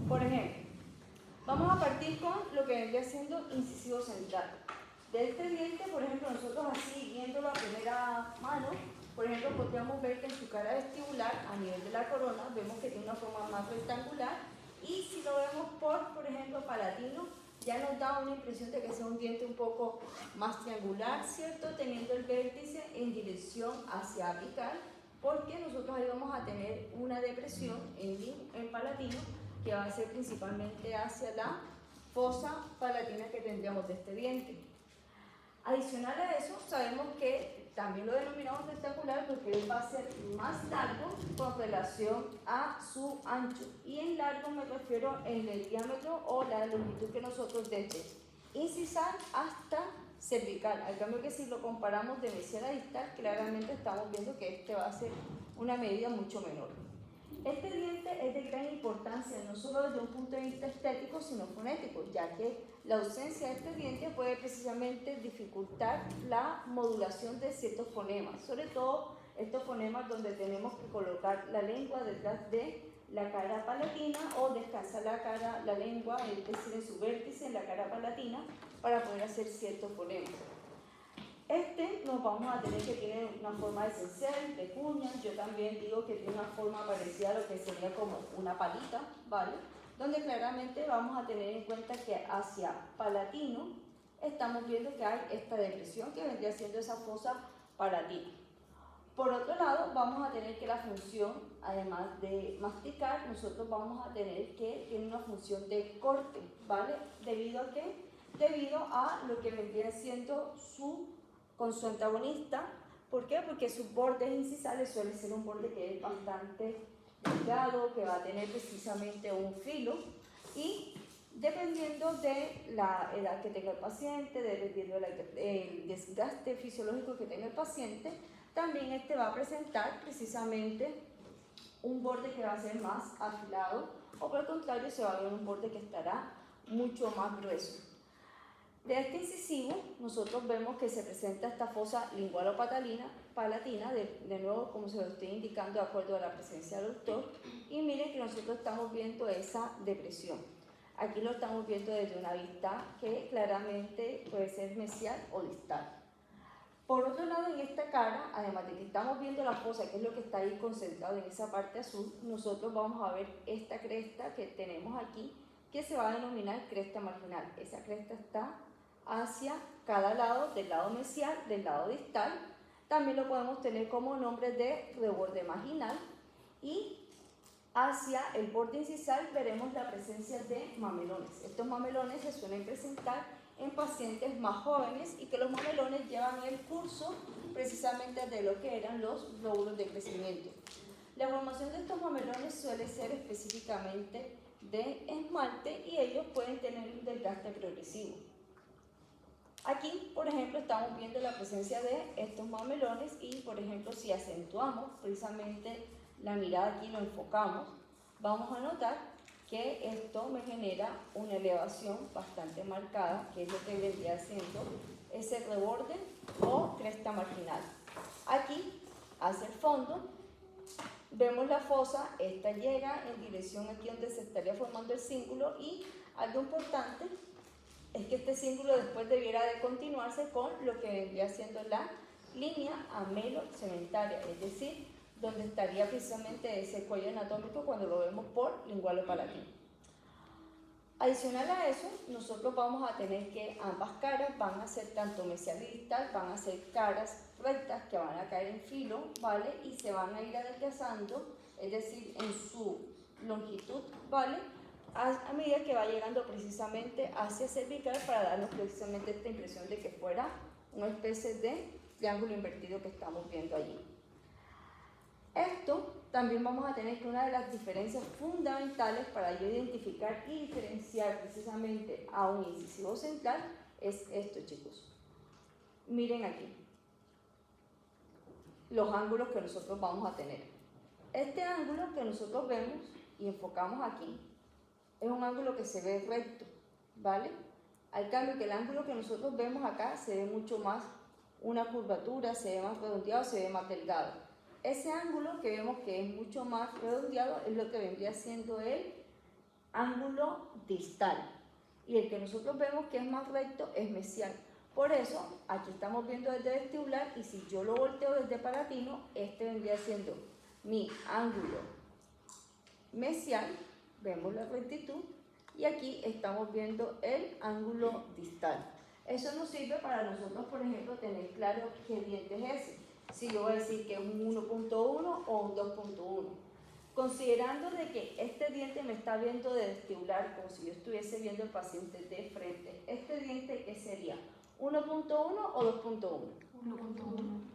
Por ejemplo, vamos a partir con lo que vendría siendo incisivo central. De este diente, por ejemplo, nosotros así, viéndolo a primera mano, por ejemplo, podríamos ver que en su cara vestibular, a nivel de la corona, vemos que tiene una forma más rectangular, y si lo vemos por ejemplo, palatino, ya nos da una impresión de que sea un diente un poco más triangular, ¿cierto? Teniendo el vértice en dirección hacia apical, porque nosotros ahí vamos a tener una depresión en palatino, que va a ser principalmente hacia la fosa palatina que tendríamos de este diente. Adicional a eso, sabemos que también lo denominamos rectangular porque él va a ser más largo con relación a su ancho. Y en largo me refiero en el diámetro o la longitud que nosotros desde incisal hasta cervical. Al cambio que si lo comparamos de mesial a distal, claramente estamos viendo que este va a ser una medida mucho menor. Este diente es de gran importancia, no solo desde un punto de vista estético, sino fonético, ya que la ausencia de este diente puede precisamente dificultar la modulación de ciertos fonemas, sobre todo estos fonemas donde tenemos que colocar la lengua detrás de la cara palatina o descansar la lengua, es decir, en su vértice en la cara palatina, para poder hacer ciertos fonemas. Este nos vamos a tener que tiene una forma de cincel, de cuña. Yo también digo que tiene una forma parecida a lo que sería como una palita, ¿vale? Donde claramente vamos a tener en cuenta que hacia palatino estamos viendo que hay esta depresión que vendría siendo esa fosa palatina. Por otro lado, vamos a tener que la función, además de masticar, nosotros vamos a tener que tiene una función de corte, ¿vale? ¿Debido a qué? Debido a lo que vendría siendo con su antagonista. ¿Por qué? Porque sus bordes incisales suele ser un borde que es bastante delgado, que va a tener precisamente un filo, y dependiendo de la edad que tenga el paciente, dependiendo del desgaste fisiológico que tenga el paciente, también este va a presentar precisamente un borde que va a ser más afilado, o por el contrario se va a ver un borde que estará mucho más grueso. De este incisivo, nosotros vemos que se presenta esta fosa lingualo-palatina, de nuevo, como se lo estoy indicando, de acuerdo a la presencia del doctor, y miren que nosotros estamos viendo esa depresión. Aquí lo estamos viendo desde una vista que claramente puede ser mesial o distal. Por otro lado, en esta cara, además de que estamos viendo la fosa, que es lo que está ahí concentrado en esa parte azul, nosotros vamos a ver esta cresta que tenemos aquí, que se va a denominar cresta marginal. Esa cresta está hacia cada lado, del lado mesial, del lado distal. También lo podemos tener como nombre de reborde marginal. Y hacia el borde incisal veremos la presencia de mamelones. Estos mamelones se suelen presentar en pacientes más jóvenes, y que los mamelones llevan el curso precisamente de lo que eran los lóbulos de crecimiento. La formación de estos mamelones suele ser específicamente de esmalte, y ellos pueden tener un desgaste progresivo. Aquí, por ejemplo, estamos viendo la presencia de estos mamelones, y, por ejemplo, si acentuamos precisamente la mirada aquí, lo enfocamos, vamos a notar que esto me genera una elevación bastante marcada, que es lo que vendría siendo ese reborde o cresta marginal. Aquí, hacia el fondo, vemos la fosa, esta llega en dirección aquí donde se estaría formando el cíngulo, y algo importante es que este cíngulo después debiera de continuarse con lo que vendría siendo la línea amelo-cementaria, es decir, donde estaría precisamente ese cuello anatómico cuando lo vemos por lingualo-palatino. Adicional a eso, nosotros vamos a tener que ambas caras van a ser tanto mesial y distal, van a ser caras rectas que van a caer en filo, ¿vale? Y se van a ir adelgazando, es decir, en su longitud, ¿vale? A medida que va llegando precisamente hacia cervical, para darnos precisamente esta impresión de que fuera una especie de triángulo invertido que estamos viendo allí. Esto también vamos a tener que una de las diferencias fundamentales para yo identificar y diferenciar precisamente a un incisivo central es esto, chicos. Miren aquí los ángulos que nosotros vamos a tener. Este ángulo que nosotros vemos y enfocamos aquí es un ángulo que se ve recto, ¿vale? Al cambio que el ángulo que nosotros vemos acá se ve mucho más una curvatura, se ve más redondeado, se ve más delgado. Ese ángulo que vemos que es mucho más redondeado es lo que vendría siendo el ángulo distal. Y el que nosotros vemos que es más recto es mesial. Por eso, aquí estamos viendo desde vestibular y si yo lo volteo desde palatino, este vendría siendo mi ángulo mesial, vemos la rectitud, y aquí estamos viendo el ángulo distal. Eso nos sirve para nosotros, por ejemplo, tener claro qué diente es ese. Si yo voy a decir que es un 1.1 o un 2.1. Considerando de que este diente me está viendo de vestibular, como si yo estuviese viendo al paciente de frente, ¿este diente qué sería? ¿1.1 o 2.1?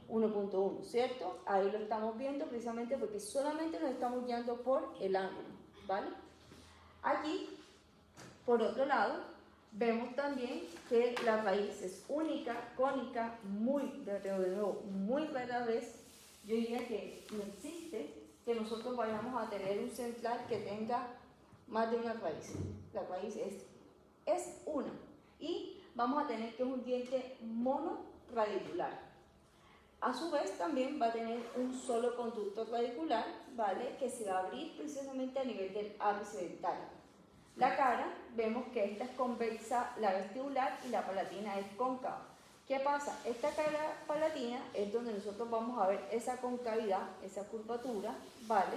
1.1, ¿cierto? Ahí lo estamos viendo precisamente porque solamente nos estamos guiando por el ángulo, ¿vale? Aquí, por otro lado, vemos también que la raíz es única, cónica, de nuevo, muy rara vez, yo diría que no existe que nosotros vayamos a tener un central que tenga más de una raíz. La raíz es una. Y vamos a tener que es un diente monoradicular. A su vez también va a tener un solo conducto radicular, ¿vale? Que se va a abrir precisamente a nivel del ápice dental. La cara, vemos que esta es convexa, la vestibular, y la palatina es cóncava. ¿Qué pasa? Esta cara palatina es donde nosotros vamos a ver esa concavidad, esa curvatura, ¿vale?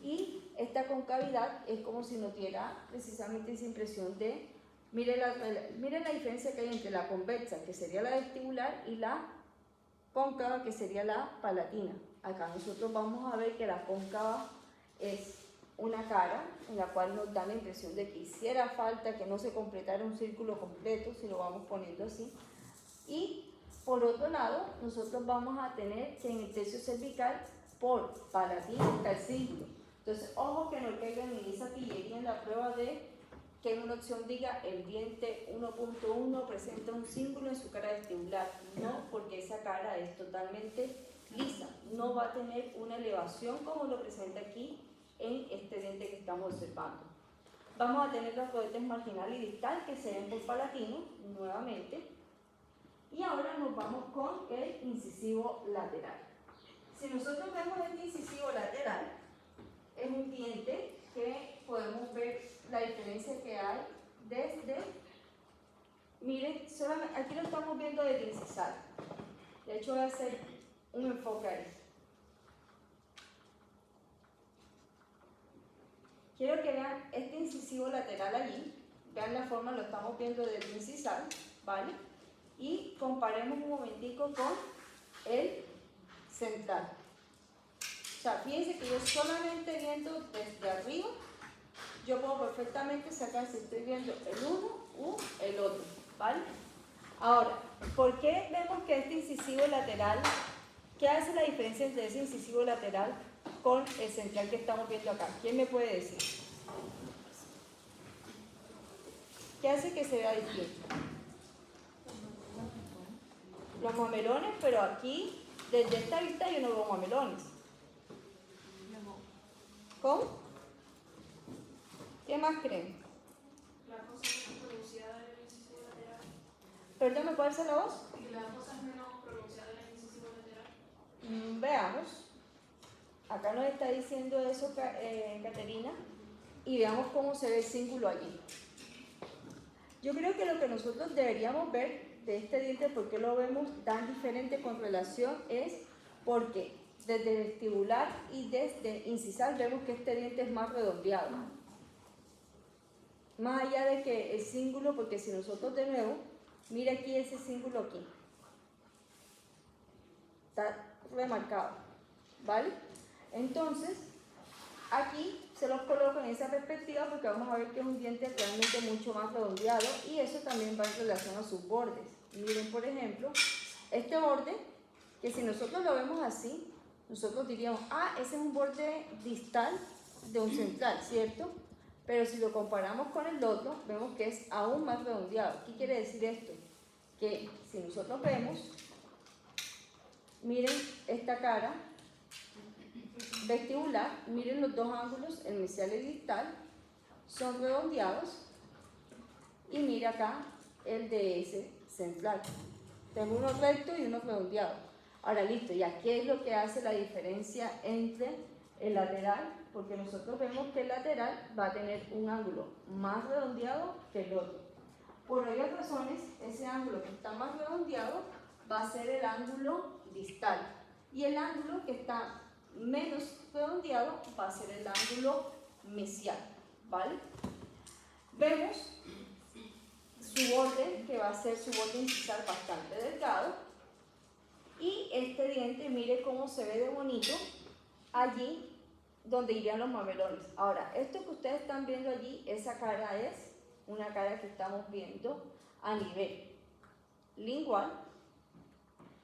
Y esta concavidad es como si nos diera precisamente esa impresión de, miren la diferencia que hay entre la convexa, que sería la vestibular, y la cóncava, que sería la palatina. Acá nosotros vamos a ver que la cóncava es una cara en la cual nos da la impresión de que hiciera falta que no se completara un círculo completo, si lo vamos poniendo así. Y por otro lado, nosotros vamos a tener que en el tercio cervical, por palatina está el círculo. Entonces, ojo que no caigan en esa pillería en la prueba de que en una opción diga el diente 1.1 presenta un círculo en su cara vestibular. No, porque esa cara es totalmente lisa, no va a tener una elevación como lo presenta aquí en este diente que estamos observando. Vamos a tener los rodetes marginal y distal que se ven por palatino, nuevamente. Y ahora nos vamos con el incisivo lateral. Si nosotros vemos este incisivo lateral, es un diente que podemos ver la diferencia que hay desde, miren, solamente, aquí lo estamos viendo desde incisal. De hecho voy a hacer un enfoque ahí. Quiero que vean este incisivo lateral allí, vean la forma, lo estamos viendo desde incisal, ¿vale? Y comparemos un momentico con el central. O sea, fíjense que yo solamente viendo desde arriba, yo puedo perfectamente sacar si estoy viendo el uno u el otro, ¿vale? Ahora, ¿por qué vemos que este incisivo lateral, qué hace la diferencia entre ese incisivo lateral con el central que estamos viendo acá? ¿Quién me puede decir? ¿Qué hace que se vea distinto? Los mamelones, pero aquí, desde esta vista yo no veo mamelones. ¿Cómo? ¿Qué más creen? La fosa es menos pronunciada del incisivo lateral. Perdón, ¿me puede hacer la voz? Y la fosa es menos pronunciada del incisivo lateral. Veamos. Acá nos está diciendo eso Caterina. Y veamos cómo se ve el cíngulo allí. Yo creo que lo que nosotros deberíamos ver de este diente, por qué lo vemos tan diferente con relación, es porque desde vestibular y desde incisal vemos que este diente es más redondeado. Más allá de que el cíngulo, porque si nosotros de nuevo, mira aquí ese cíngulo aquí. Está remarcado, ¿vale? Entonces, aquí se los coloco en esa perspectiva porque vamos a ver que es un diente realmente mucho más redondeado y eso también va en relación a sus bordes. Miren, por ejemplo, este borde, que si nosotros lo vemos así, nosotros diríamos, ah, ese es un borde distal de un central, ¿cierto? Pero si lo comparamos con el otro, vemos que es aún más redondeado. ¿Qué quiere decir esto? Que si nosotros vemos, miren esta cara vestibular, miren los dos ángulos, el mesial y el distal, son redondeados. Y mira acá el de ese central. Tengo uno recto y uno redondeado. Ahora listo, ¿ya qué es lo que hace la diferencia entre El lateral, porque nosotros vemos que el lateral va a tener un ángulo más redondeado que el otro. Por obvias razones, ese ángulo que está más redondeado va a ser el ángulo distal. Y el ángulo que está menos redondeado va a ser el ángulo mesial, ¿vale? Vemos su borde, que va a ser su borde incisal bastante delgado. Y este diente, mire cómo se ve de bonito allí donde irían los mamelones. Ahora, esto que ustedes están viendo allí, esa cara es una cara que estamos viendo a nivel lingual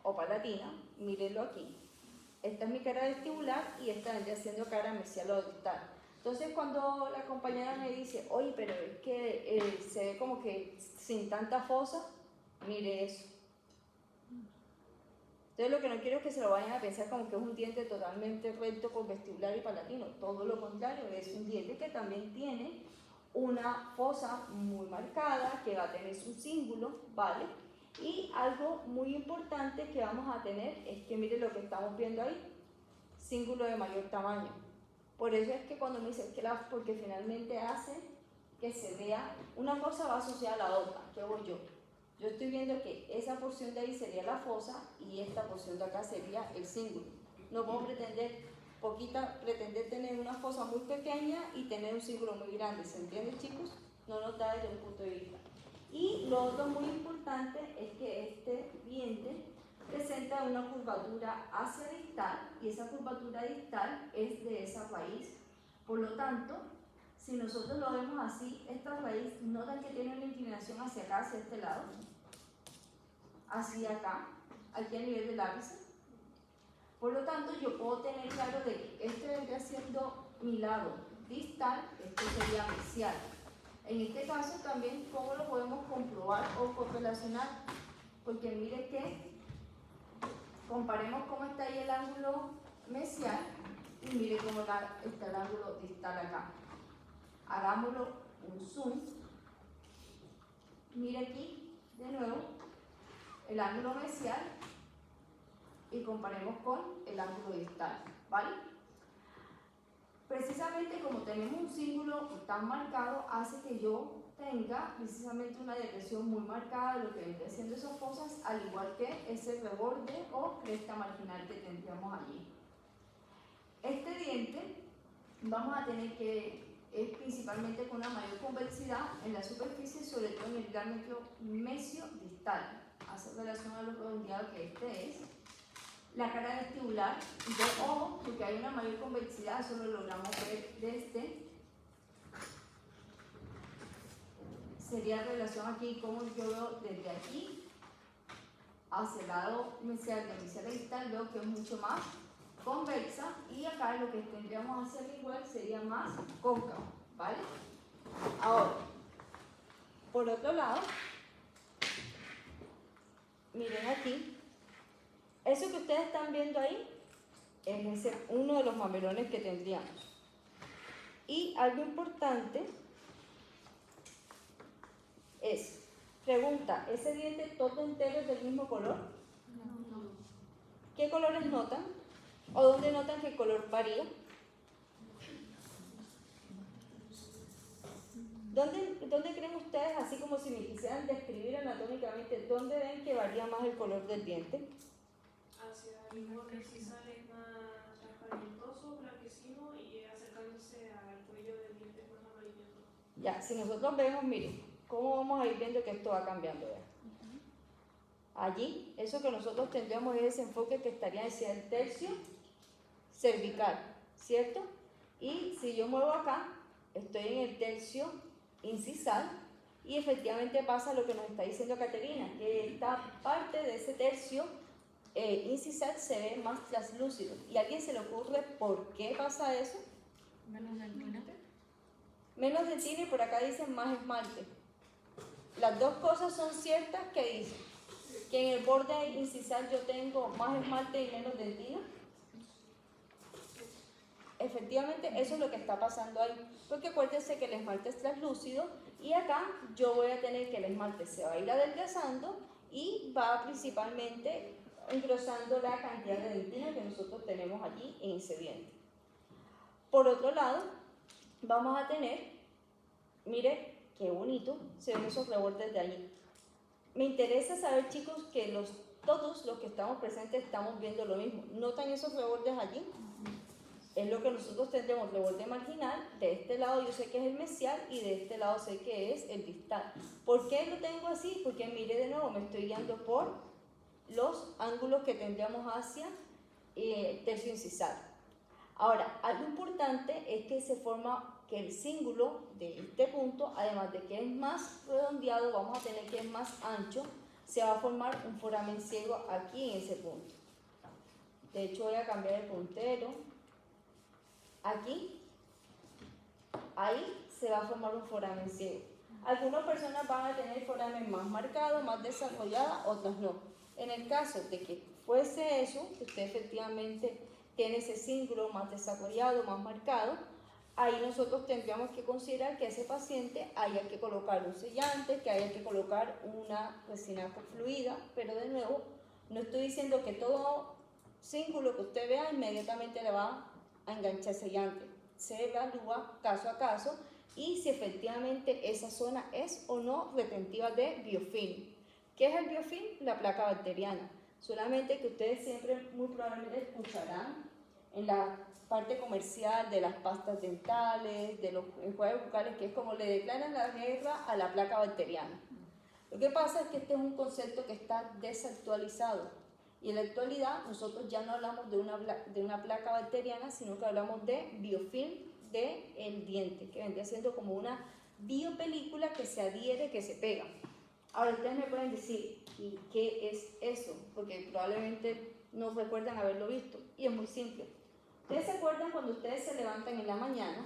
o palatina. Mírenlo aquí. Esta es mi cara vestibular y esta vendría siendo cara mesial o distal. Entonces, cuando la compañera me dice, oye, pero es que se ve como que sin tanta fosa, mire eso. Entonces, lo que no quiero es que se lo vayan a pensar como que es un diente totalmente recto con vestibular y palatino. Todo lo contrario, es un diente que también tiene una fosa muy marcada, que va a tener su cíngulo, ¿vale? Y algo muy importante que vamos a tener es que miren lo que estamos viendo ahí, cíngulo de mayor tamaño. Por eso es que cuando me dicen que porque finalmente hace que se vea, una cosa va asociada a la otra. ¿Qué hago yo? Yo estoy viendo que esa porción de ahí sería la fosa y esta porción de acá sería el cíngulo. No puedo pretender tener una fosa muy pequeña y tener un cíngulo muy grande. ¿Se entiende, chicos? No nos da desde un punto de vista. Y lo otro muy importante es que este diente presenta una curvatura hacia distal y esa curvatura distal es de esa raíz. Por lo tanto, si nosotros lo vemos así, esta raíz, notan que tiene una inclinación hacia acá, hacia este lado, hacia acá, aquí a nivel del ápice. Por lo tanto, yo puedo tener claro de que este vendría siendo mi lado distal, este sería mesial. En este caso también, ¿cómo lo podemos comprobar o correlacionar? Porque mire que comparemos cómo está ahí el ángulo mesial y mire cómo está el ángulo distal acá. Hagámoslo un zoom. Mire aquí, de nuevo, el ángulo mesial y comparemos con el ángulo distal, ¿vale? Precisamente como tenemos un cíngulo tan marcado, hace que yo tenga precisamente una depresión muy marcada de lo que vendría siendo esas fosas, al igual que ese reborde o cresta marginal que tendríamos allí. Este diente vamos a tener que es principalmente con una mayor convexidad en la superficie, sobre todo en el diámetro mesio-distal. Hace relación a lo redondeado que este es. La cara vestibular, de ojo, porque hay una mayor convexidad, eso lo logramos ver desde. Sería relación aquí, como yo veo desde aquí hacia el lado mesial de mesial distal, veo que es mucho más convexa, y acá lo que tendríamos hacia el igual sería más cóncavo, ¿vale? Ahora, por otro lado, miren aquí, eso que ustedes están viendo ahí es uno de los mamelones que tendríamos. Y algo importante es, pregunta, ¿ese diente todo entero es del mismo color? No. ¿Qué colores notan? ¿O dónde notan que el color varía? ¿Dónde creen ustedes, así como si me quisieran describir anatómicamente, dónde ven que varía más el color del diente? Hacia el borde incisal es más transparentoso, blanquecino y acercándose al cuello del diente es más amarillento. Ya, si nosotros vemos, miren, ¿cómo vamos a ir viendo que esto va cambiando ya? Allí, eso que nosotros tendríamos es ese enfoque que estaría hacia el tercio cervical, ¿cierto? Y si yo muevo acá, estoy en el tercio incisal y efectivamente pasa lo que nos está diciendo Caterina, que esta parte de ese tercio incisal se ve más translúcido. ¿Y a alguien se le ocurre por qué pasa eso? Menos dentina. Menos dentina y por acá dicen más esmalte. Las dos cosas son ciertas que dicen que en el borde incisal yo tengo más esmalte y menos dentina. Efectivamente, eso es lo que está pasando ahí, porque acuérdense que el esmalte es translúcido y acá yo voy a tener que el esmalte se va a ir adelgazando y va principalmente engrosando la cantidad de dentina que nosotros tenemos allí en ese diente. Por otro lado, vamos a tener, mire qué bonito, se ven esos rebordes de allí. Me interesa saber, chicos, que todos los que estamos presentes estamos viendo lo mismo. ¿Notan esos rebordes allí? Es lo que nosotros tendremos, reborde marginal. De este lado yo sé que es el mesial y de este lado sé que es el distal. ¿Por qué lo tengo así? Porque mire de nuevo, me estoy guiando por los ángulos que tendríamos hacia tercio incisal. Ahora, algo importante es que se forma que el cíngulo de este punto, además de que es más redondeado, vamos a tener que es más ancho, se va a formar un foramen ciego aquí en ese punto. De hecho, voy a cambiar el puntero. Aquí, ahí se va a formar un foramen ciego. Algunas personas van a tener foramen más marcado, más desarrollada, otras no. En el caso de que fuese eso, que usted efectivamente tiene ese cíngulo más desarrollado, más marcado, ahí nosotros tendríamos que considerar que a ese paciente haya que colocar un sellante, que haya que colocar una resina fluida, pero de nuevo, no estoy diciendo que todo cíngulo que usted vea inmediatamente le va a enganchar sellante. Se evalúa caso a caso y si efectivamente esa zona es o no retentiva de biofilm. ¿Qué es el biofilm? La placa bacteriana. Solamente que ustedes siempre muy probablemente escucharán en la parte comercial de las pastas dentales, de los enjuagues bucales, que es como le declaran la guerra a la placa bacteriana. Lo que pasa es que este es un concepto que está desactualizado y en la actualidad nosotros ya no hablamos de una placa bacteriana, sino que hablamos de biofilm del diente, que vendría siendo como una biopelícula que se adhiere, que se pega. Ahora ustedes me pueden decir, ¿y qué es eso? Porque probablemente no recuerdan haberlo visto y es muy simple. ¿Ustedes se acuerdan cuando ustedes se levantan en la mañana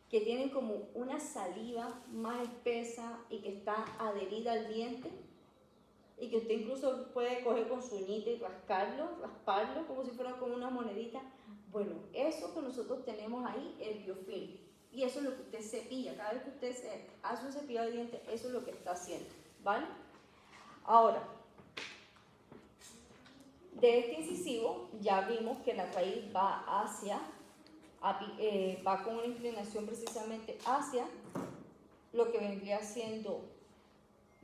que tienen como una saliva más espesa y que está adherida al diente? Y que usted incluso puede coger con su uñita y rasparlo como si fuera como una monedita. Bueno, eso que nosotros tenemos ahí es biofilm. Y eso es lo que usted cepilla. Cada vez que usted hace un cepillado de dientes, eso es lo que está haciendo. ¿Vale? Ahora, de este incisivo ya vimos que la raíz va va con una inclinación precisamente hacia lo que vendría siendo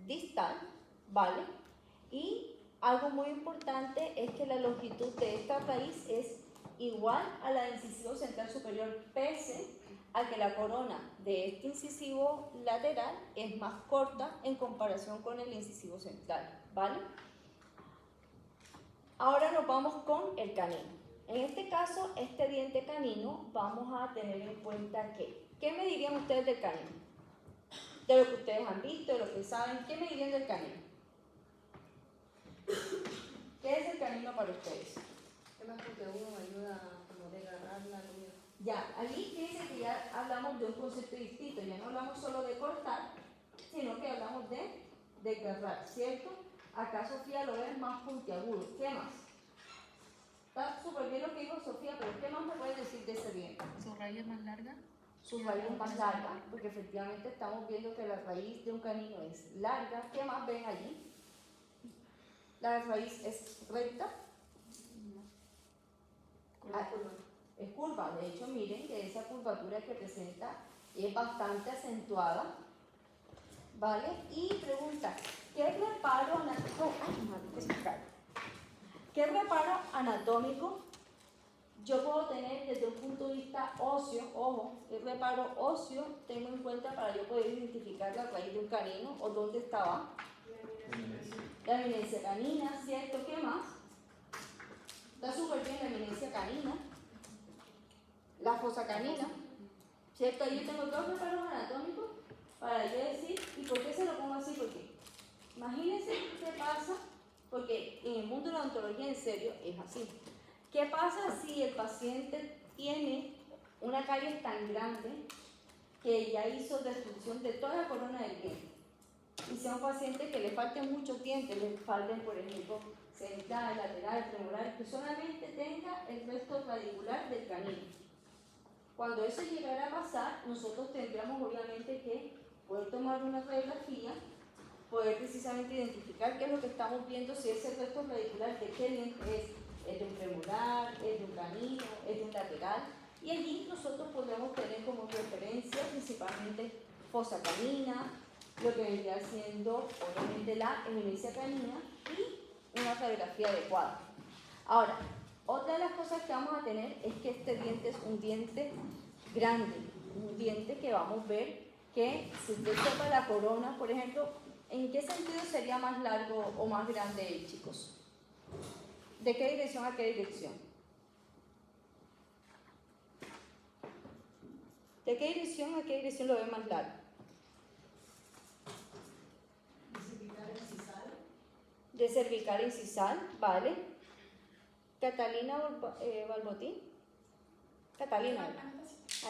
distal, ¿vale? Y algo muy importante es que la longitud de esta raíz es igual a la del incisivo central superior, pese a que la corona de este incisivo lateral es más corta en comparación con el incisivo central, ¿vale? Ahora nos vamos con el canino. En este caso, este diente canino, vamos a tener en cuenta que, ¿qué me dirían ustedes del canino? De lo que ustedes han visto, de lo que saben, ¿qué me dirían del canino? ¿Qué es el canino para ustedes? Es más porque uno me ayuda a como de agarrar la comida. Ya, allí fíjense que ya hablamos de un concepto distinto, ya no hablamos solo de cortar, sino que hablamos de desgarrar, ¿cierto? Acá Sofía lo ve más puntiagudo. ¿Qué más? Está súper bien lo que dijo Sofía, pero ¿qué más me puedes decir de ese diente? ¿Su raíz es más larga? Su raíz es más larga, porque efectivamente estamos viendo que la raíz de un canino es larga. ¿Qué más ven allí? La raíz es recta. Es curva, de hecho miren que esa curvatura que presenta es bastante acentuada, ¿vale? Y pregunta, ¿qué reparo anatómico yo puedo tener desde un punto de vista óseo? Ojo, el reparo óseo tengo en cuenta para yo poder identificar la raíz de un canino o dónde estaba. La eminencia canina, ¿cierto? ¿Qué más? Está súper bien la eminencia canina. La fosa canina, ¿cierto? Ahí yo tengo dos reparos anatómicos para yo decir, ¿y por qué se lo pongo así? Porque imagínense qué pasa, porque en el mundo de la odontología en serio es así. ¿Qué pasa si el paciente tiene una caries tan grande que ya hizo destrucción de toda la corona del diente? Y sea un paciente que le falten muchos dientes, le falten, por ejemplo, central, lateral, premolar, que solamente tenga el resto radicular del canino. Cuando eso llegara a pasar, nosotros tendríamos obviamente que poder tomar una radiografía, poder precisamente identificar qué es lo que estamos viendo, si ese resto radicular de qué diente es de un premolar, es de un canino, es de un lateral, Y allí nosotros podemos tener como referencia principalmente fosa canina, lo que vendría siendo obviamente la eminencia canina y una radiografía adecuada. Ahora, otra de las cosas que vamos a tener es que este diente es un diente grande, un diente que vamos a ver que si usted toca la corona, por ejemplo, ¿en qué sentido sería más largo o más grande, chicos? ¿De qué dirección a qué dirección? ¿De qué dirección a qué dirección lo ve más largo? De cervical a incisal, ¿vale? Catalina Balbotín. Catalina.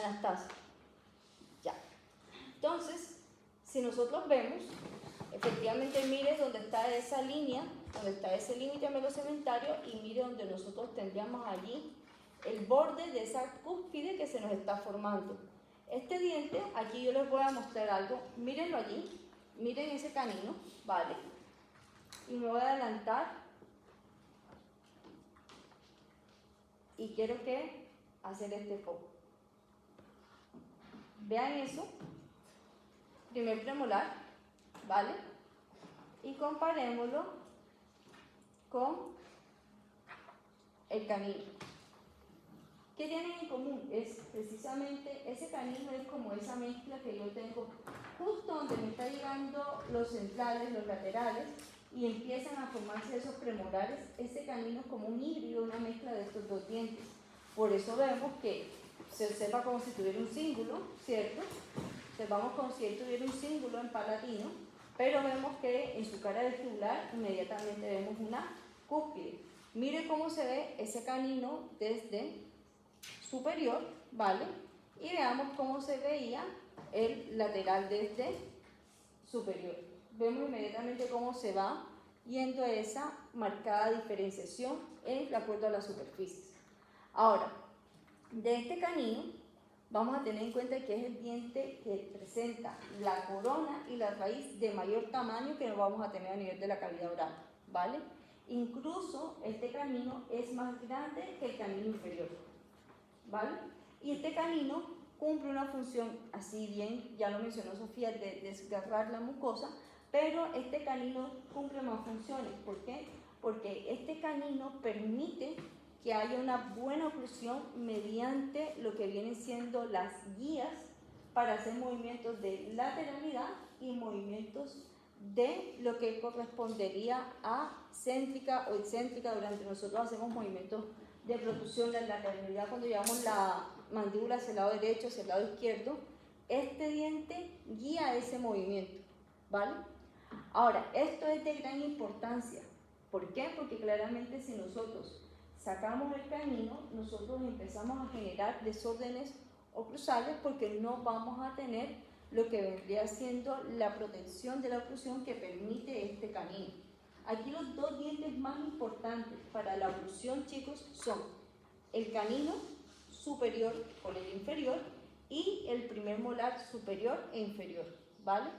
Anastasia. Ya. Entonces, si nosotros vemos, efectivamente mire donde está esa línea, donde está ese límite melocementario y mire donde nosotros tendríamos allí el borde de esa cúspide que se nos está formando. Este diente, aquí yo les voy a mostrar algo, mírenlo allí, miren ese canino, ¿vale? Y me voy a adelantar y quiero que hacer este foco. Vean eso, primer premolar, ¿vale? Y comparémoslo con el canino. ¿Qué tienen en común? Es precisamente, ese canino es como esa mezcla que yo tengo justo donde me está llegando los centrales, los laterales, y empiezan a formarse esos premolares. Ese canino es como un híbrido, una mezcla de estos dos dientes. Por eso vemos que se observa como si tuviera un cíngulo, ¿cierto? Observamos como si él tuviera un cíngulo en palatino, pero vemos que en su cara vestibular inmediatamente vemos una cúspide. Mire cómo se ve ese canino desde superior, ¿vale? Y veamos cómo se veía el lateral desde superior. Vemos inmediatamente cómo se va yendo esa marcada diferenciación de acuerdo a las superficies. Ahora, de este canino vamos a tener en cuenta que es el diente que presenta la corona y la raíz de mayor tamaño que nos vamos a tener a nivel de la cavidad oral, ¿vale? Incluso este canino es más grande que el canino inferior, ¿vale? Y este canino cumple una función, así bien, ya lo mencionó Sofía, de desgarrar la mucosa, pero este canino cumple más funciones. ¿Por qué? Porque este canino permite que haya una buena oclusión mediante lo que vienen siendo las guías para hacer movimientos de lateralidad y movimientos de lo que correspondería a céntrica o excéntrica. Durante nosotros hacemos movimientos de protrusión, la lateralidad cuando llevamos la mandíbula hacia el lado derecho, hacia el lado izquierdo. Este diente guía ese movimiento, ¿vale? Ahora, esto es de gran importancia. ¿Por qué? Porque claramente si nosotros sacamos el canino, nosotros empezamos a generar desórdenes oclusales porque no vamos a tener lo que vendría siendo la protección de la oclusión que permite este canino. Aquí los dos dientes más importantes para la oclusión, chicos, son el canino superior con el inferior y el primer molar superior e inferior, ¿vale?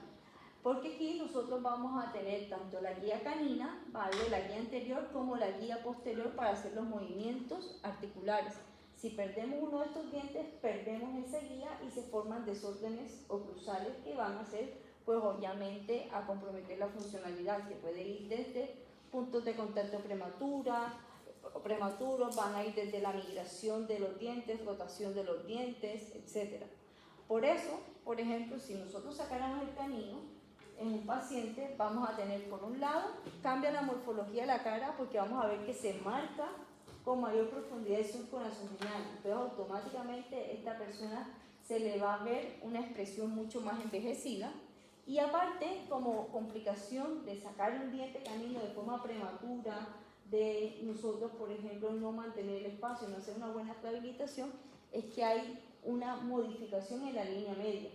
Porque aquí nosotros vamos a tener tanto la guía canina, ¿vale?, la guía anterior, como la guía posterior para hacer los movimientos articulares. Si perdemos uno de estos dientes, perdemos esa guía y se forman desórdenes oclusales que van a hacer, pues obviamente, a comprometer la funcionalidad, que puede ir desde puntos de contacto prematuros, van a ir desde la migración de los dientes, rotación de los dientes, etc. Por eso, por ejemplo, si nosotros sacáramos el canino, en un paciente vamos a tener, por un lado, cambia la morfología de la cara porque vamos a ver que se marca con mayor profundidad el surco nasogenial. Entonces automáticamente esta persona se le va a ver una expresión mucho más envejecida. Y aparte, como complicación de sacar un diente canino de forma prematura, de nosotros, por ejemplo, no mantener el espacio, no hacer una buena rehabilitación, es que hay una modificación en la línea media.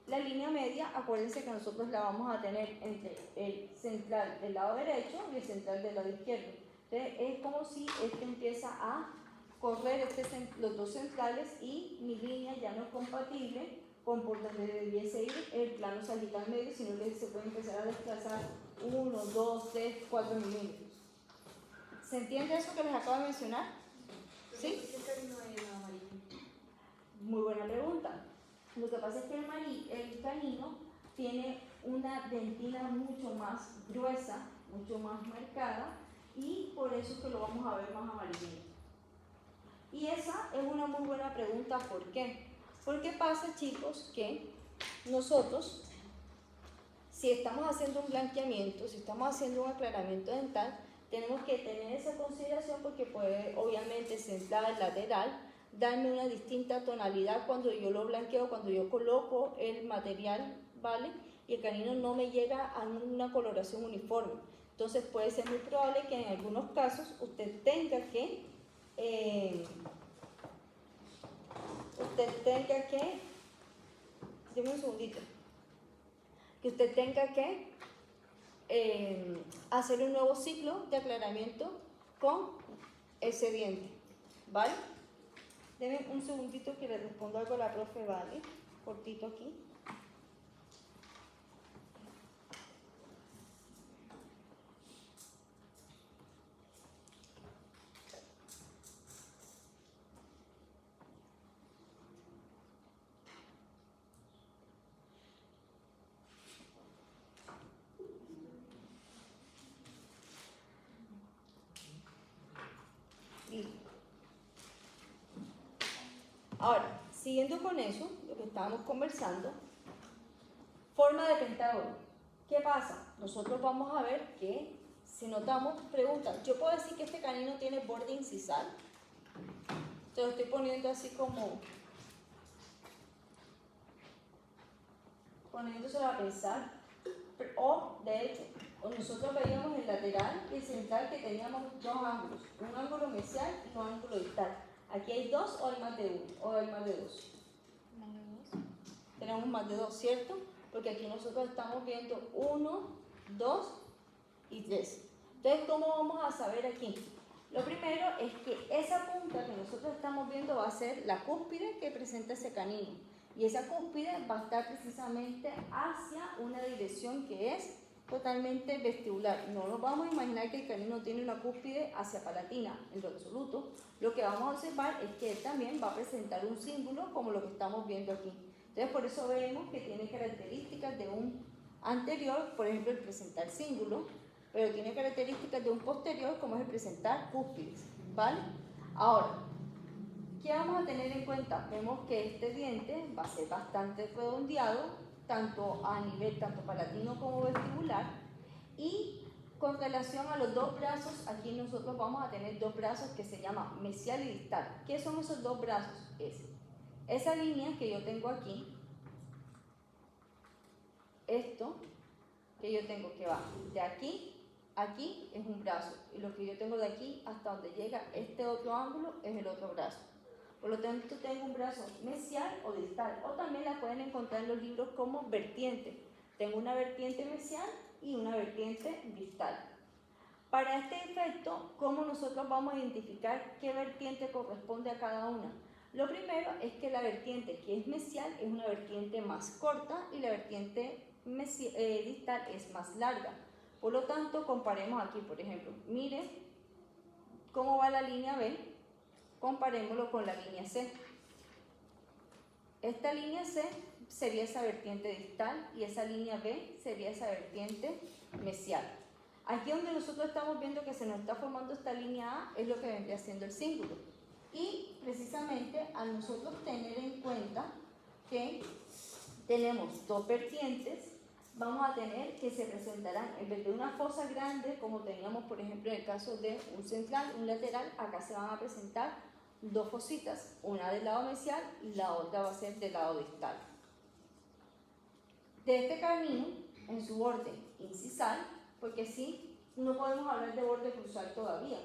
La línea media, acuérdense que nosotros la vamos a tener entre el central del lado derecho y el central del lado izquierdo. Entonces, es como si este empieza a correr los dos centrales y mi línea ya no es compatible con por donde debiese ir el plano sagital medio, sino que se puede empezar a desplazar 1, 2, 3, 4 milímetros. ¿Se entiende eso que les acabo de mencionar? ¿Sí? ¿Qué canino es el amarillo? pasa es que el canino tiene una dentina mucho más gruesa, mucho más marcada, y por eso es que lo vamos a ver más amarillento. Y esa es una muy buena pregunta, ¿por qué? Porque pasa, chicos, que nosotros, si estamos haciendo un blanqueamiento, si estamos haciendo un aclaramiento dental, tenemos que tener esa consideración porque puede, obviamente, central, lateral, darme una distinta tonalidad cuando yo lo blanqueo, cuando yo coloco el material, ¿vale? Y el canino no me llega a una coloración uniforme. Entonces puede ser muy probable que en algunos casos usted tenga que dime un segundito, que usted tenga que hacer un nuevo ciclo de aclaramiento con ese diente, ¿vale? Deme un segundito que le respondo algo a la profe, ¿vale? Cortito aquí. Listo. Ahora, siguiendo con eso, lo que estábamos conversando, forma de pentágono. ¿Qué pasa? Nosotros vamos a ver que si notamos, pregunta, ¿yo puedo decir que este canino tiene borde incisal? Te lo estoy poniendo así como, poniéndoselo a pensar. O, de hecho, nosotros veíamos el lateral y el central que teníamos dos ángulos, un ángulo mesial y un ángulo distal. ¿Aquí hay dos o hay más de uno? ¿O hay más de dos? Más de dos. Tenemos más de dos, ¿cierto? Porque aquí nosotros estamos viendo 1, 2 y 3. Entonces, ¿cómo vamos a saber aquí? Lo primero es que esa punta que nosotros estamos viendo va a ser la cúspide que presenta ese canino. Y esa cúspide va a estar precisamente hacia una dirección que es totalmente vestibular. No nos vamos a imaginar que el canino tiene una cúspide hacia palatina, en lo absoluto. Lo que vamos a observar es que él también va a presentar un símbolo como lo que estamos viendo aquí. Entonces, por eso vemos que tiene características de un anterior, por ejemplo, el presentar símbolo, pero tiene características de un posterior, como es el presentar cúspides, ¿vale? Ahora, ¿qué vamos a tener en cuenta? Vemos que este diente va a ser bastante redondeado, tanto a nivel tanto palatino como vestibular, y con relación a los dos brazos, aquí nosotros vamos a tener dos brazos que se llaman mesial y distal. ¿Qué son esos dos brazos? Esa línea que yo tengo aquí, esto que yo tengo que va de aquí a aquí es un brazo, y lo que yo tengo de aquí hasta donde llega este otro ángulo es el otro brazo. Por lo tanto, tengo un brazo mesial o distal, o también la pueden encontrar en los libros como vertiente. Tengo una vertiente mesial y una vertiente distal. Para este efecto, ¿cómo nosotros vamos a identificar qué vertiente corresponde a cada una? Lo primero es que la vertiente que es mesial es una vertiente más corta y la vertiente distal es más larga. Por lo tanto, comparemos aquí, por ejemplo, miren cómo va la línea B, comparémoslo con la línea C. Esta línea C sería esa vertiente distal y esa línea B sería esa vertiente mesial. Aquí donde nosotros estamos viendo que se nos está formando esta línea A es lo que vendría siendo el símbolo. Y precisamente al nosotros tener en cuenta que tenemos dos vertientes, vamos a tener que se presentarán, en vez de una fosa grande, como teníamos por ejemplo en el caso de un central, un lateral, acá se van a presentar dos fositas, una del lado mesial y la otra va a ser del lado distal. De este canino, en su borde incisal, porque sí, no podemos hablar de borde cruzal todavía.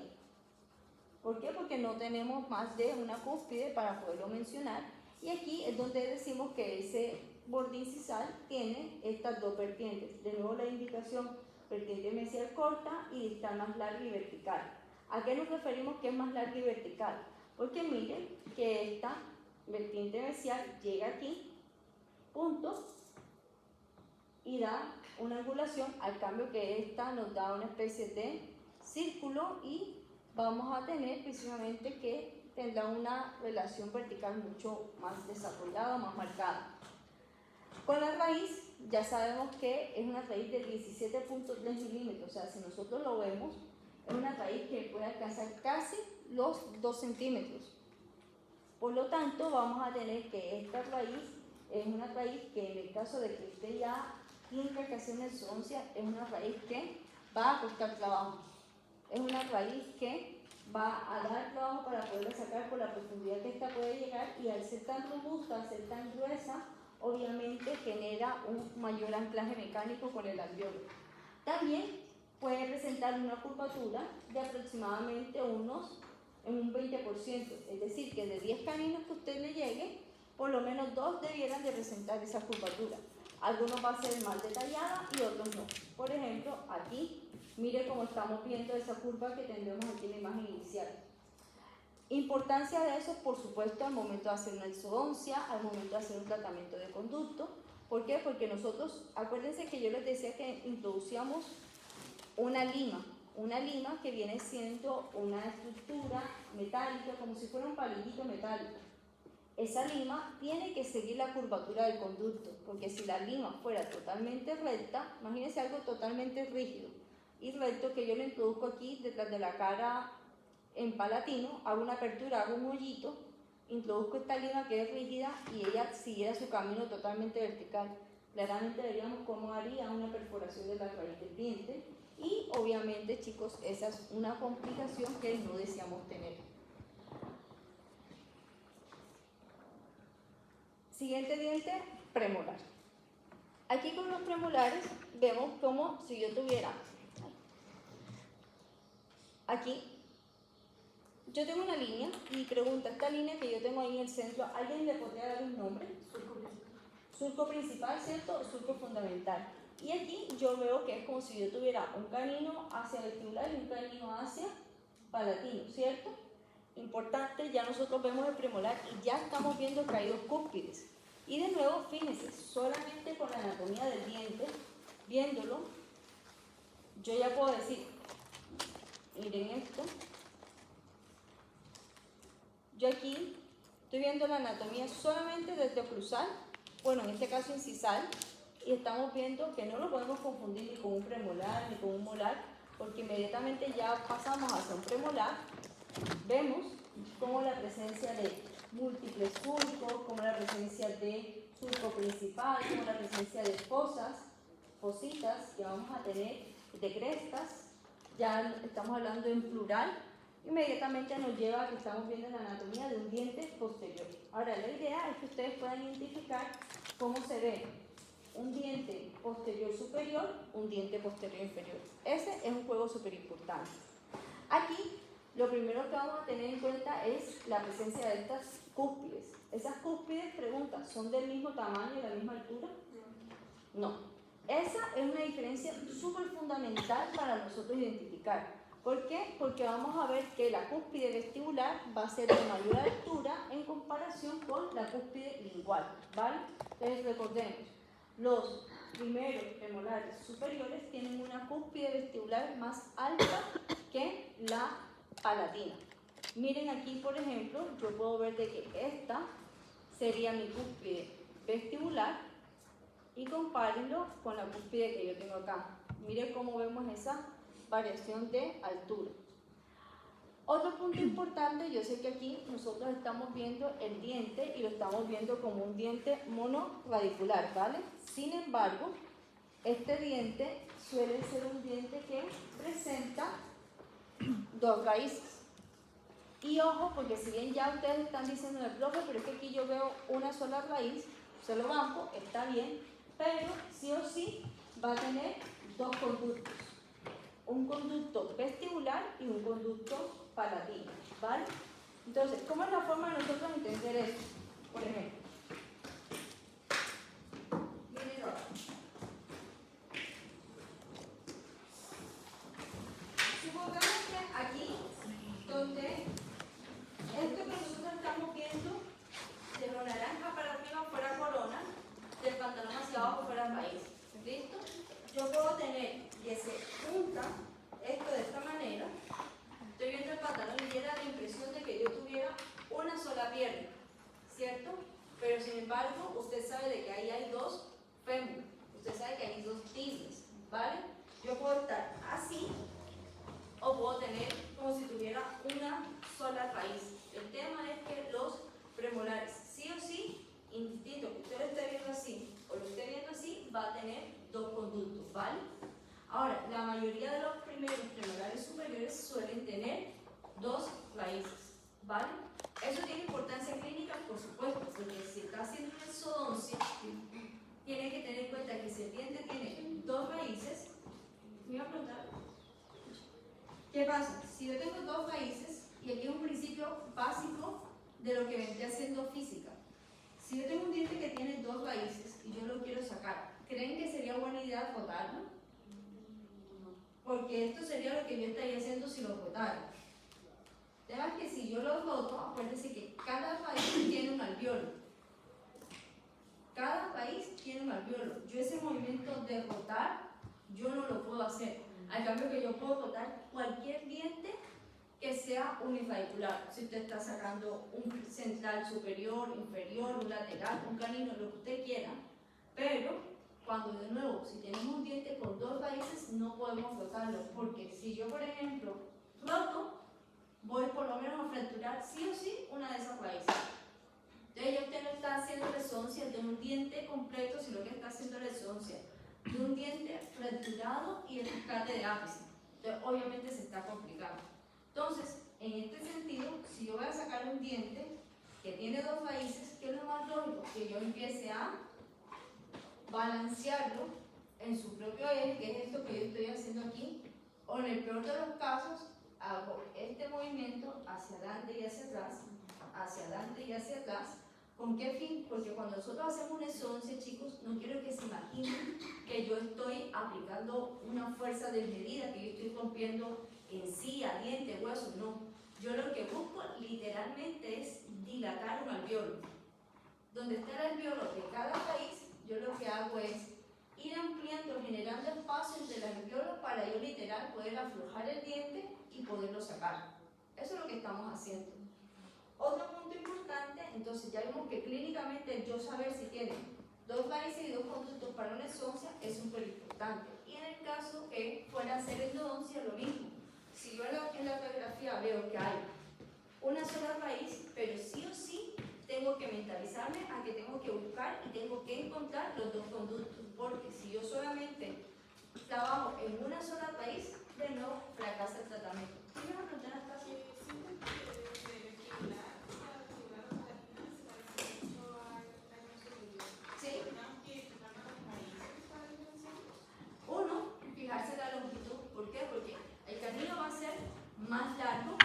¿Por qué? Porque no tenemos más de una cúspide para poderlo mencionar, y aquí es donde decimos que ese borde incisal tiene estas dos vertientes. De nuevo la indicación, vertiente mesial corta y distal más larga y vertical. ¿A qué nos referimos que es más larga y vertical? Porque miren que esta vertiente mesial llega aquí, punto, y da una angulación, al cambio que esta nos da una especie de círculo, y vamos a tener precisamente que tendrá una relación vertical mucho más desarrollada, más marcada. Con la raíz, ya sabemos que es una raíz de 17.3 milímetros, o sea, si nosotros lo vemos, es una raíz que puede alcanzar casi los 2 centímetros. Por lo tanto, vamos a tener que esta raíz es una raíz que en el caso de que usted ya tenga que hacer una exodoncia, es una raíz que va a costar trabajo. Es una raíz que va a dar trabajo para poderla sacar por la profundidad que esta puede llegar, y al ser tan robusta, al ser tan gruesa, obviamente genera un mayor anclaje mecánico con el alveolo. También puede presentar una curvatura de aproximadamente en un 20%, es decir, que de 10 caninos que usted le llegue, por lo menos 2 debieran de presentar esa curvatura. Algunos va a ser más detallada y otros no. Por ejemplo, aquí, mire cómo estamos viendo esa curva que tendremos aquí en la imagen inicial. Importancia de eso, por supuesto, al momento de hacer una exodoncia, al momento de hacer un tratamiento de conducto. ¿Por qué? Porque nosotros, acuérdense que yo les decía que introducíamos una lima que viene siendo una estructura metálica, como si fuera un palillito metálico. Esa lima tiene que seguir la curvatura del conducto, porque si la lima fuera totalmente recta, imagínense algo totalmente rígido y recto, que yo le introduzco aquí detrás de la cara en palatino, hago una apertura, hago un hoyito, introduzco esta lima que es rígida y ella siguiera su camino totalmente vertical. Claramente veríamos cómo haría una perforación de la raíz del diente, y obviamente, chicos, esa es una complicación que no deseamos tener. Siguiente diente, premolar. Aquí con los premolares vemos como si yo tuviera aquí, yo tengo una línea y pregunta, esta línea que yo tengo ahí en el centro, ¿alguien le podría dar un nombre? Surco principal, ¿cierto? Surco fundamental. Y aquí yo veo que es como si yo tuviera un canino hacia vestibular y un canino hacia palatino, ¿cierto? Importante, ya nosotros vemos el premolar y ya estamos viendo que hay 2 cúspides. Y de nuevo, fíjense, solamente con la anatomía del diente, viéndolo, yo ya puedo decir, miren esto, yo aquí estoy viendo la anatomía solamente desde oclusal, bueno, en este caso incisal, y estamos viendo que no lo podemos confundir ni con un premolar ni con un molar, porque inmediatamente ya pasamos hacia un premolar, vemos como la presencia de múltiples surcos, como la presencia de surco principal, como la presencia de fositas que vamos a tener, de crestas, ya estamos hablando en plural, inmediatamente nos lleva a que estamos viendo la anatomía de un diente posterior. Ahora, la idea es que ustedes puedan identificar cómo se ve un diente posterior superior, un diente posterior inferior. Ese es un juego súper importante. Aquí, lo primero que vamos a tener en cuenta es la presencia de estas cúspides. Esas cúspides, pregunta, ¿son del mismo tamaño y de la misma altura? No. Esa es una diferencia súper fundamental para nosotros identificar. ¿Por qué? Porque vamos a ver que la cúspide vestibular va a ser de mayor altura en comparación con la cúspide lingual, ¿vale? Entonces recordemos, los primeros premolares superiores tienen una cúspide vestibular más alta que la palatina. Miren aquí, por ejemplo, yo puedo ver de que esta sería mi cúspide vestibular y compárenlo con la cúspide que yo tengo acá. Miren cómo vemos esa variación de altura. Otro punto importante, yo sé que aquí nosotros estamos viendo el diente y lo estamos viendo como un diente monoradicular, ¿vale? Sin embargo, este diente suele ser un diente que presenta 2 raíces. Y ojo, porque si bien ya ustedes están diciendo en el profe, pero es que aquí yo veo una sola raíz, se lo banco, está bien, pero sí o sí va a tener 2 conductos. Un conducto vestibular y un conducto palatino, ¿vale? Entonces, ¿cómo es la forma de nosotros entender esto? Por ejemplo, miren ahora. Supongamos que aquí, donde esto que nosotros estamos viendo, de lo naranja para arriba fuera corona, del pantalón hacia abajo fuera raíz, ¿listo? Yo puedo tener que se junta esto de esta manera. Estoy viendo el pantalón y diera la impresión de que yo tuviera una sola pierna. Pero sin embargo, usted sabe de que ahí hay dos fémures, usted sabe que hay dos tildes, ¿vale? Yo puedo estar así o puedo tener como si tuviera una sola raíz. El tema es que los premolares, sí o sí, indistinto que usted lo esté viendo así o lo esté viendo así, va a tener dos conductos, ¿vale? Ahora, la mayoría de los primeros premolares superiores suelen tener dos raíces, ¿vale? Eso tiene importancia clínica, por supuesto, porque si está haciendo una exodoncia, tiene que tener en cuenta que si el diente tiene dos raíces, me iba a preguntar, ¿qué pasa? Si yo tengo dos raíces, y aquí es un principio básico de lo que vendría haciendo física, si yo tengo un diente que tiene dos raíces y yo lo quiero sacar, ¿creen que sería buena idea botarlo? Porque esto sería lo que yo estaría haciendo si lo botara. Además que si yo lo boto, acuérdense que cada raíz tiene un alveolo. Cada raíz tiene un alveolo. Yo ese movimiento de rotar, yo no lo puedo hacer. Al cambio que yo puedo rotar cualquier diente que sea uniradicular. Si usted está sacando un central superior, inferior, un lateral, un canino, lo que usted quiera. Pero cuando de nuevo, si tenemos un diente con dos raíces, no podemos rotarlo. Porque si yo, por ejemplo, roto, voy por lo menos a fracturar sí o sí una de esas raíces. Entonces ya usted no está haciendo resonancia de un diente completo, sino que está haciendo resonancia de un diente fracturado y el rescate de ápice. Entonces obviamente se está complicando. Entonces, en este sentido, si yo voy a sacar un diente que tiene dos raíces, ¿qué es lo más lógico? Que yo empiece a balancearlo en su propio eje, que es esto que yo estoy haciendo aquí, o en el peor de los casos, hago este movimiento hacia adelante y hacia atrás, hacia adelante y hacia atrás. ¿Con qué fin? Porque cuando nosotros hacemos una exodoncia, chicos, no quiero que se imaginen que yo estoy aplicando una fuerza desmedida, que yo estoy rompiendo encía, diente, hueso, no. Yo lo que busco literalmente es dilatar un alveolo. Donde está el alveolo de cada raíz, yo lo que hago es ir ampliando, generando espacio entre el alveolo para yo literal poder aflojar el diente y poderlo sacar. Eso es lo que estamos haciendo. Otro punto importante, entonces ya vimos que clínicamente yo saber si tiene dos raíces y dos conductos para una exodoncia es súper importante. Y en el caso que fuera a hacer endodoncia, lo mismo. Si yo en la radiografía veo que hay una sola raíz, pero sí o sí tengo que mentalizarme a que tengo que buscar y tengo que encontrar los dos conductos, porque si yo solamente trabajo en una sola raíz, de nuevo fracasa el tratamiento. ¿Sí me van a preguntar hasta así? Sí. Uno, fijarse la longitud. ¿Por qué? Porque el canino va a ser más largo,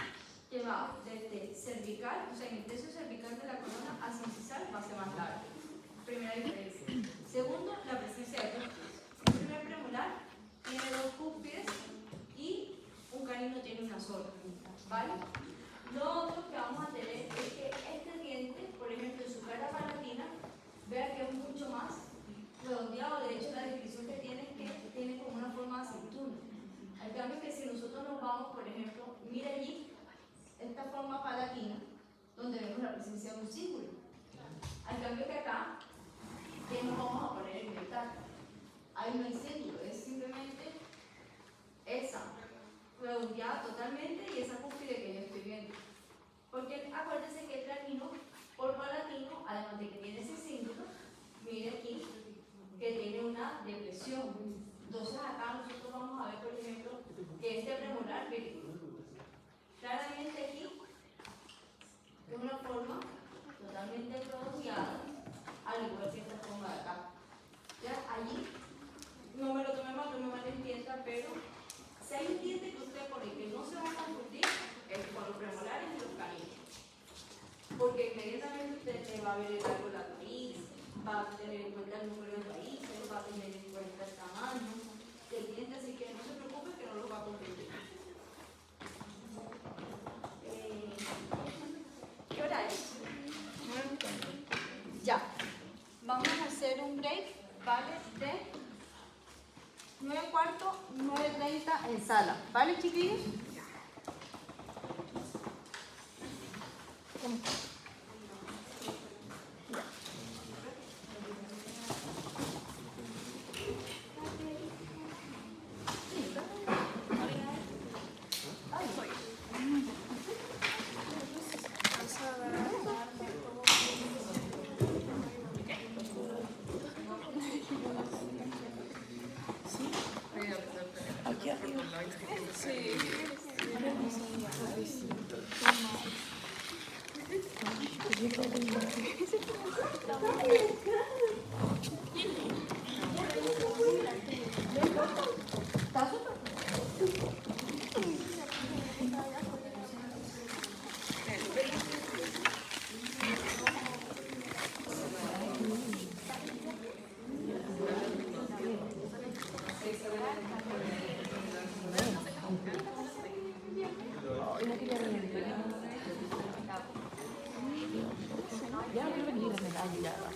que va desde cervical, o sea, en el tercio cervical de la corona hacia incisal va a ser más largo. Primera diferencia. Segundo, la presencia de cúspides. Un primer premolar tiene dos cúspides y un canino tiene una sola, ¿vale? Lo otro que vamos a tener es que este diente, por ejemplo, en su cara palatina, vean que es mucho más redondeado. De hecho, la descripción que tiene es que tiene como una forma de aceituna. Al cambio que si nosotros nos vamos, por ejemplo, mira allí, esta forma palatina, donde vemos la presencia de un círculo. Al cambio que acá, ¿qué nos vamos a poner en ventaja? Ahí no hay círculo, es simplemente esa, redondeada totalmente y esa cúspide que yo estoy viendo. Porque acuérdense que el canino, por palatino, además de que tiene ese símbolo, mire aquí, que tiene una depresión. Entonces acá nosotros vamos a ver, por ejemplo, que este premolar, miren, claramente aquí es una forma totalmente redondeada, al igual que esta forma de acá. Ya allí, no me lo tome mal, no me malentienda, pero si hay un diente que usted pone que no se va a confundir, es con los premolares y los caninos. Porque inmediatamente usted le va a ver el largo de la raíz, va a tener en cuenta el número de raíces, va a tener en cuenta el tamaño del diente, así que no se preocupe que no lo va a confundir. ¿Qué hora es? 9:40. Ya. Vamos a hacer un break, ¿vale? De 9:15, 9:30 en sala. ¿Vale, chiquillos? Ya. mirada.